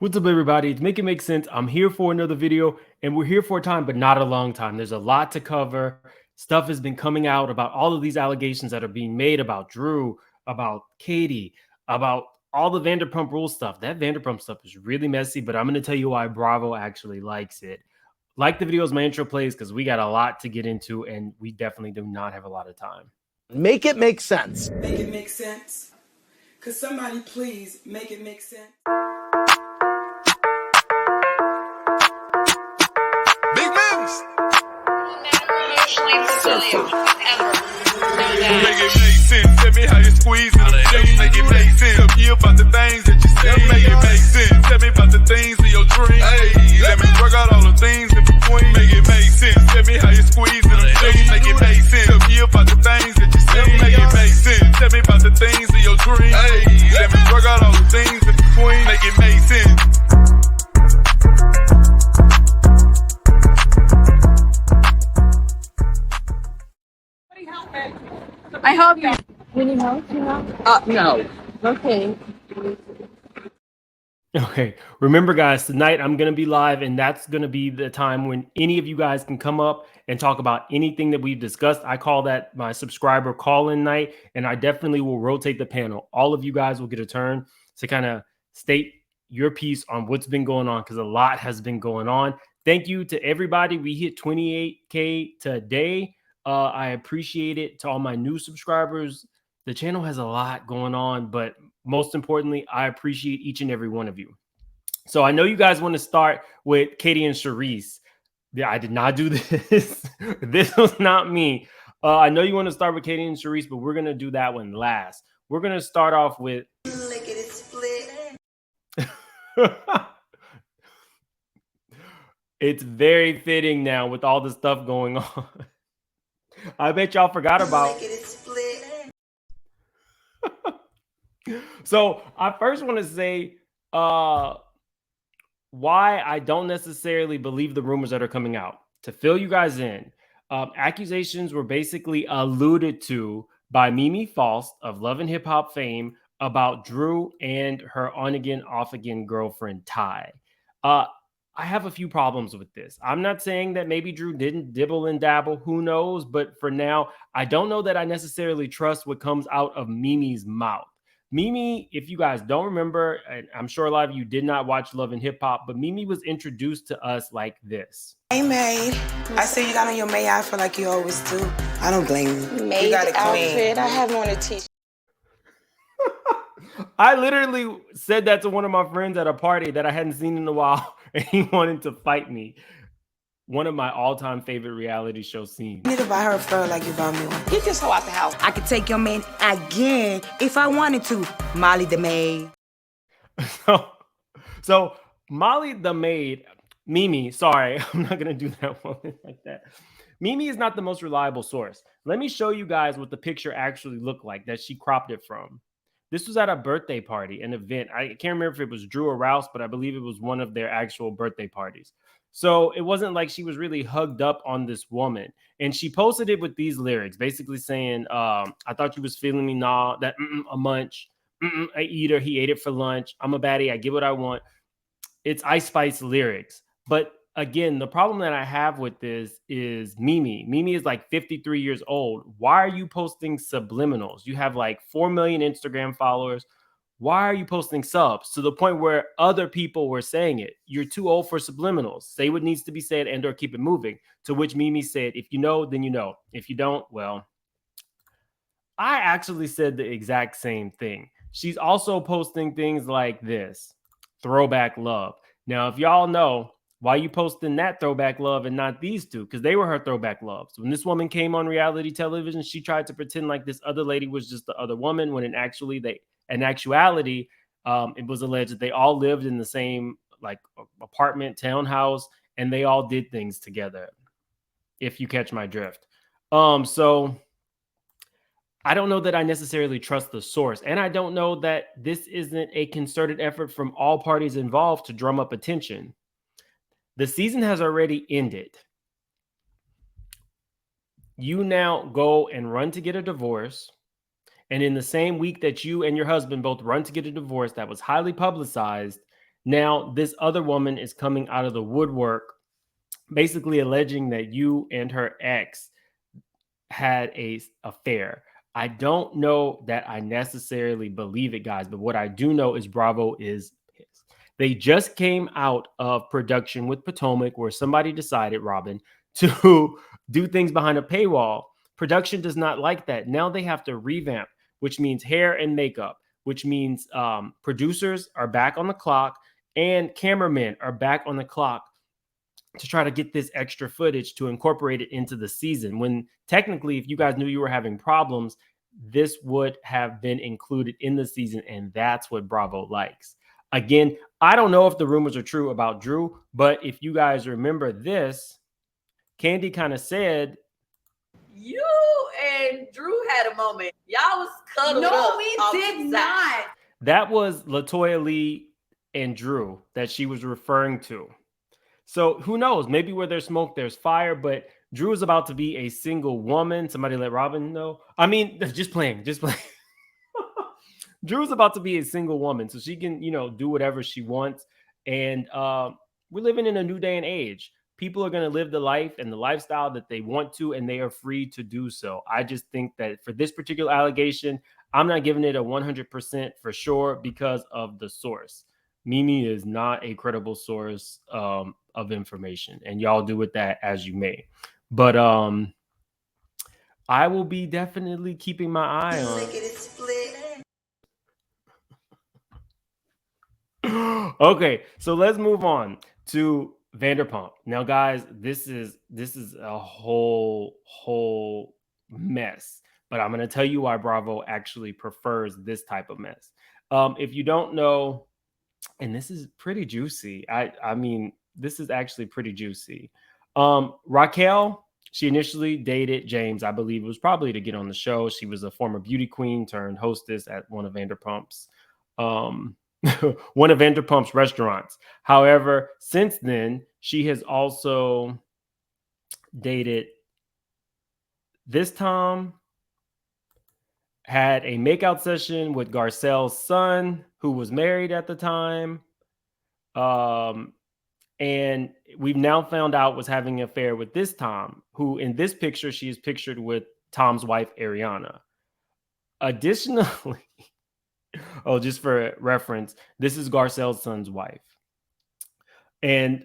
What's up, everybody? It's Make It Make Sense. I'm here for another video, and we're here for a time, but not a long time. There's a lot to cover. Stuff has been coming out about all of these allegations that are being made about Drew, about Katie, about all the Vanderpump Rules stuff. That Vanderpump stuff is really messy, but I'm going to tell you why Bravo actually likes it. Like the video as my intro plays, because we got a lot to get into, and we definitely do not have a lot of time. Make it make sense. Make it make sense. Could somebody please make it make sense? Big moves. Make it make sense. Tell me how you squeeze it. Make it make sense. Tell me about the things that you see. Make it make sense. Tell me about the things of your dreams. Hey, let me work out all the things in between. Make it make sense. Tell me how you squeeze it. Make it make sense. Tell me about the things that you see. Make it make sense. Tell me about the things of your dreams. Hey, let me work out all the things in between. Make it make sense. I hope you. Any help? No. Okay. Okay, remember guys, tonight I'm going to be live, and that's going to be the time when any of you guys can come up and talk about anything that we've discussed. I call that my subscriber call-in night, and I definitely will rotate the panel. All of you guys will get a turn to kind of state your piece on what's been going on, because a lot has been going on. Thank you to everybody. We hit 28K today. I appreciate it. To all my new subscribers, the channel has a lot going on, but most importantly, I appreciate each and every one of you. So I know you guys want to start with Katie and Charisse. Yeah, I did not do this. This was not me. I know you want to start with Katie and Charisse, but we're going to do that one last. We're going to start off with... Lickety split. It's very fitting now with all the stuff going on. I bet y'all forgot about... Lickety split. So I first want to say why I don't necessarily believe the rumors that are coming out. To fill you guys in, accusations were basically alluded to by Mimi Faust of Love and Hip Hop fame about Drew and her on-again, off-again girlfriend, Ty. I have a few problems with this. I'm not saying that maybe Drew didn't dibble and dabble. Who knows? But for now, I don't know that I necessarily trust what comes out of Mimi's mouth. Mimi, if you guys don't remember, and I'm sure a lot of you did not watch Love and Hip Hop, but Mimi was introduced to us like this. Hey, Maid. I see you got on your May outfit like you always do. I don't blame you. Maid You got it clean. outfit. I have on a t-shirt. I literally said that to one of my friends at a party that I hadn't seen in a while, and he wanted to fight me. One of my all-time favorite reality show scenes. You need to buy her a fur like you bought me one. Get this hoe out the house. I could take your man again if I wanted to. Molly the maid. So Molly the maid, Mimi, sorry, I'm not going to do that one like that. Mimi is not the most reliable source. Let me show you guys what the picture actually looked like that she cropped it from. This was at a birthday party, an event. I can't remember if it was Drew or Rouse, but I believe it was one of their actual birthday parties. So it wasn't like she was really hugged up on this woman. And she posted it with these lyrics, basically saying, I thought you was feeling me, nah, that a munch, I eat her, he ate it for lunch. I'm a baddie, I get what I want. It's Ice Spice lyrics. But again, the problem that I have with this is Mimi. Mimi is like 53 years old. Why are you posting subliminals? You have like 4 million Instagram followers. Why are you posting subs? To the point where other people were saying it. You're too old for subliminals. Say what needs to be said and or keep it moving. To which Mimi said, if you know, then you know. If you don't, well, I actually said the exact same thing. She's also posting things like this. Throwback love. Now, if y'all know, why you posting that throwback love and not these two? Because they were her throwback loves. When this woman came on reality television, she tried to pretend like this other lady was just the other woman, when in actuality, it was alleged that they all lived in the same like apartment, townhouse, and they all did things together, if you catch my drift. So I don't know that I necessarily trust the source, and I don't know that this isn't a concerted effort from all parties involved to drum up attention. The season has already ended. You now go and run to get a divorce. And in the same week that you and your husband both run to get a divorce that was highly publicized, Now, this other woman is coming out of the woodwork, basically alleging that you and her ex had a affair. I don't know that I necessarily believe it, guys, but what I do know is Bravo is pissed. They just came out of production with Potomac, where somebody decided, Robin, to do things behind a paywall. Production does not like that. Now they have to revamp, which means hair and makeup, which means producers are back on the clock and cameramen are back on the clock to try to get this extra footage to incorporate it into the season. When technically, if you guys knew you were having problems, this would have been included in the season, and that's what Bravo likes. Again, I don't know if the rumors are true about Drew, but if you guys remember this, Candy kind of said, You and Drew had a moment. Y'all was cuddled up. No, we did not. that was LaToya Lee and Drew that she was referring to. So who knows? Maybe where there's smoke, there's fire. But Drew is about to be a single woman. Somebody let Robin know. I mean, just playing. Drew's about to be a single woman, so she can, do whatever she wants. And we're living in a new day and age. People are going to live the life and the lifestyle that they want to, and they are free to do so. I just think that for this particular allegation, I'm not giving it a 100% for sure because of the source. Mimi is not a credible source of information, and y'all do with that as you may. But I will be definitely keeping my eye on. Okay, so let's move on to Vanderpump. Now, guys, this is a whole mess. But I'm going to tell you why Bravo actually prefers this type of mess. If you don't know, and this is pretty juicy. I mean, this is actually pretty juicy. Raquel, she initially dated James. I believe it was probably to get on the show. She was a former beauty queen turned hostess at one of Vanderpump's restaurants. However, since then, she has also dated this Tom, had a makeout session with Garcelle's son, who was married at the time. And we've now found out was having an affair with this Tom, who in this picture, she is pictured with Tom's wife, Ariana. Additionally, just for reference, this is Garcelle's son's wife. And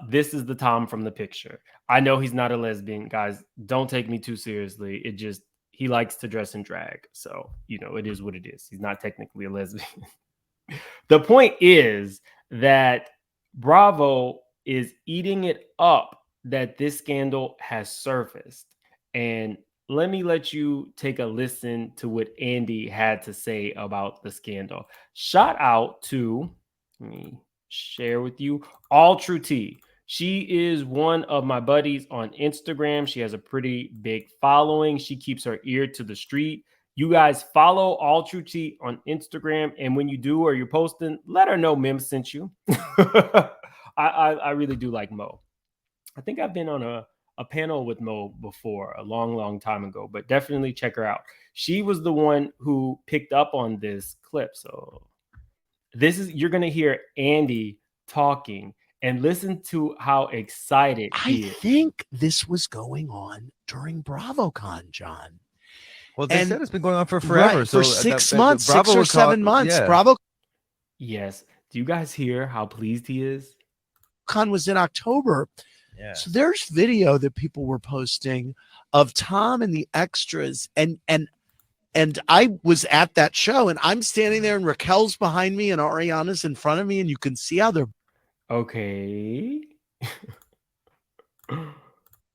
this is the Tom from the picture. I know he's not a lesbian, guys. Don't take me too seriously. He likes to dress in drag. So, it is what it is. He's not technically a lesbian. The point is that Bravo is eating it up that this scandal has surfaced. And let you take a listen to what Andy had to say about the scandal. Shout out to, let me share with you, All True Tea. She is one of my buddies on Instagram. She has a pretty big following. She keeps her ear to the street. You guys follow All True Tea on Instagram. And when you do or you're posting, let her know Mim sent you. I really do like Mo. I think I've been on a panel with Mo before a long time ago, but definitely check her out. She was the one who picked up on this clip. So you're going to hear Andy talking and listen to how excited he is. I think this was going on during BravoCon, John. Well, they said it's been going on for forever. Right, so for 6 months, 6 or 7 months. Yeah. BravoCon Yes. Do you guys hear how pleased he is? was in October. Yeah. So there's video that people were posting of Tom and the extras. And I was at that show, and I'm standing there, and Raquel's behind me, and Ariana's in front of me, and you can see how they're Okay.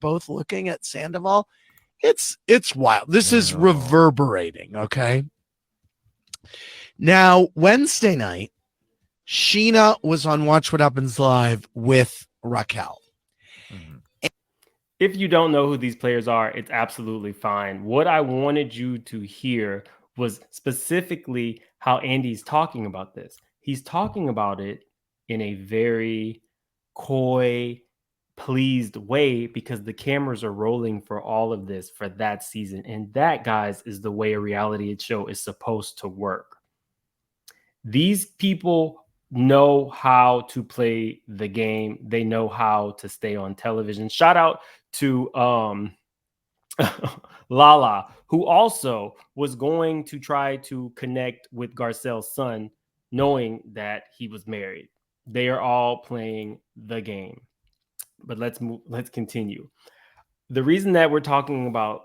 both looking at Sandoval. It's wild. This is reverberating. Okay. Now, Wednesday night, Sheena was on Watch What Happens Live with Raquel. If you don't know who these players are, it's absolutely fine. What I wanted you to hear was specifically how Andy's talking about this. He's talking about it in a very coy, pleased way because the cameras are rolling for all of this for that season. And that, guys, is the way a reality show is supposed to work. These people know how to play the game. They know how to stay on television. Shout out to Lala, who also was going to try to connect with Garcelle's son, knowing that he was married. They are all playing the game. But let's continue. The reason that we're talking about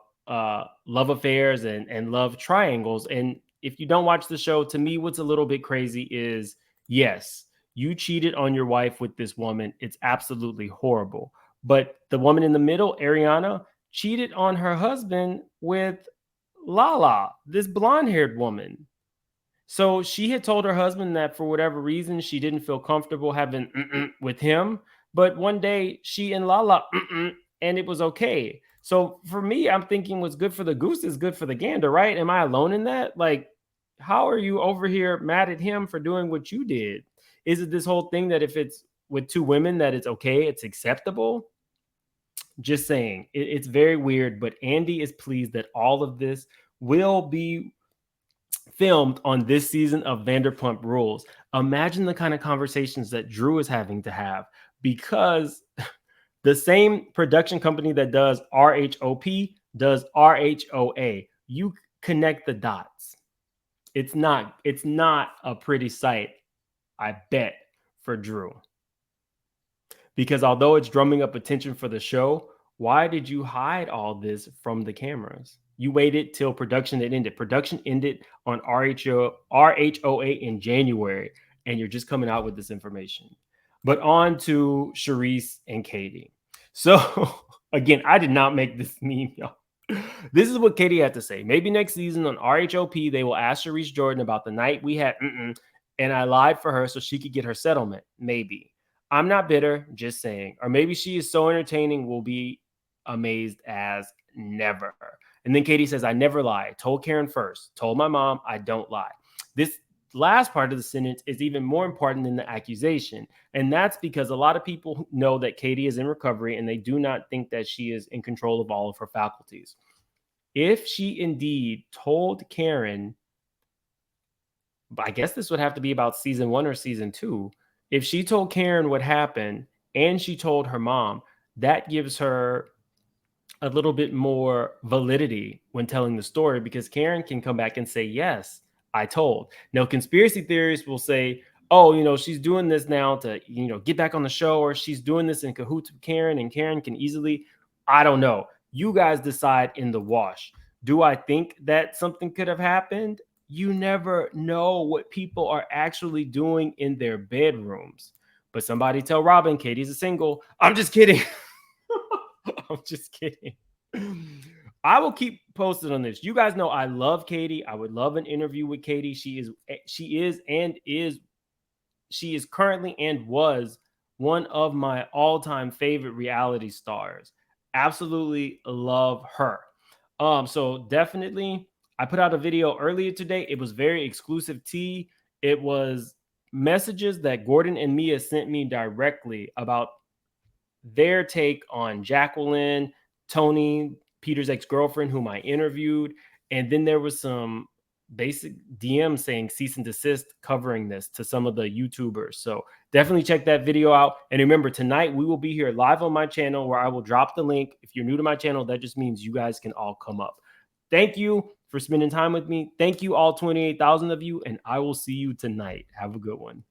love affairs and love triangles, and if you don't watch the show, to me, what's a little bit crazy is, yes, you cheated on your wife with this woman. It's absolutely horrible. But the woman in the middle, Ariana, cheated on her husband with Lala, this blonde-haired woman. So she had told her husband that for whatever reason, she didn't feel comfortable having with him. But one day she and Lala and it was okay. So for me, I'm thinking what's good for the goose is good for the gander, right? Am I alone in that? Like, how are you over here mad at him for doing what you did? Is it this whole thing that if it's with two women that it's okay, it's acceptable? Just saying. It's very weird, but Andy is pleased that all of this will be filmed on this season of Vanderpump Rules. Imagine the kind of conversations that Drew is having to have, because the same production company that does RHOP does RHOA. You connect the dots. It's not a pretty sight, I bet, for Drew. Because although it's drumming up attention for the show, why did you hide all this from the cameras? You waited till production had ended. Production ended on RHOA in January, and you're just coming out with this information. But on to Charisse and Katie. So, again, I did not make this meme, y'all. This is what Katie had to say. Maybe next season on RHOP, they will ask Charisse Jordan about the night we had, and I lied for her so she could get her settlement. Maybe. I'm not bitter, just saying. Or maybe she is so entertaining, we'll be amazed as never. And then Katie says, I never lie. Told Karen first. Told my mom I don't lie. This last part of the sentence is even more important than the accusation. And that's because a lot of people know that Katie is in recovery and they do not think that she is in control of all of her faculties. If she indeed told Karen, I guess this would have to be about season 1 or season 2. If she told Karen what happened and she told her mom, that gives her a little bit more validity when telling the story, because Karen can come back and say, yes, I told. Now, conspiracy theorists will say, oh, she's doing this now to, get back on the show, or she's doing this in cahoots with Karen and Karen can easily, I don't know. You guys decide in the wash. Do I think that something could have happened? You never know what people are actually doing in their bedrooms. But somebody tell Robin, Katie's a single. I'm just kidding. I'm just kidding. I will keep posted on this. You guys know I love Katie. I would love an interview with Katie. She is currently and was one of my all-time favorite reality stars. Absolutely love her. So definitely, I put out a video earlier today. It was very exclusive tea. It was messages that Gordon and Mia sent me directly about their take on Jacqueline, Tony, Peter's ex-girlfriend, whom I interviewed. And then there was some basic DM saying cease and desist covering this to some of the YouTubers. So definitely check that video out. And remember, tonight we will be here live on my channel where I will drop the link. If you're new to my channel, that just means you guys can all come up. Thank you for spending time with me. Thank you, all 28,000 of you. And I will see you tonight. Have a good one.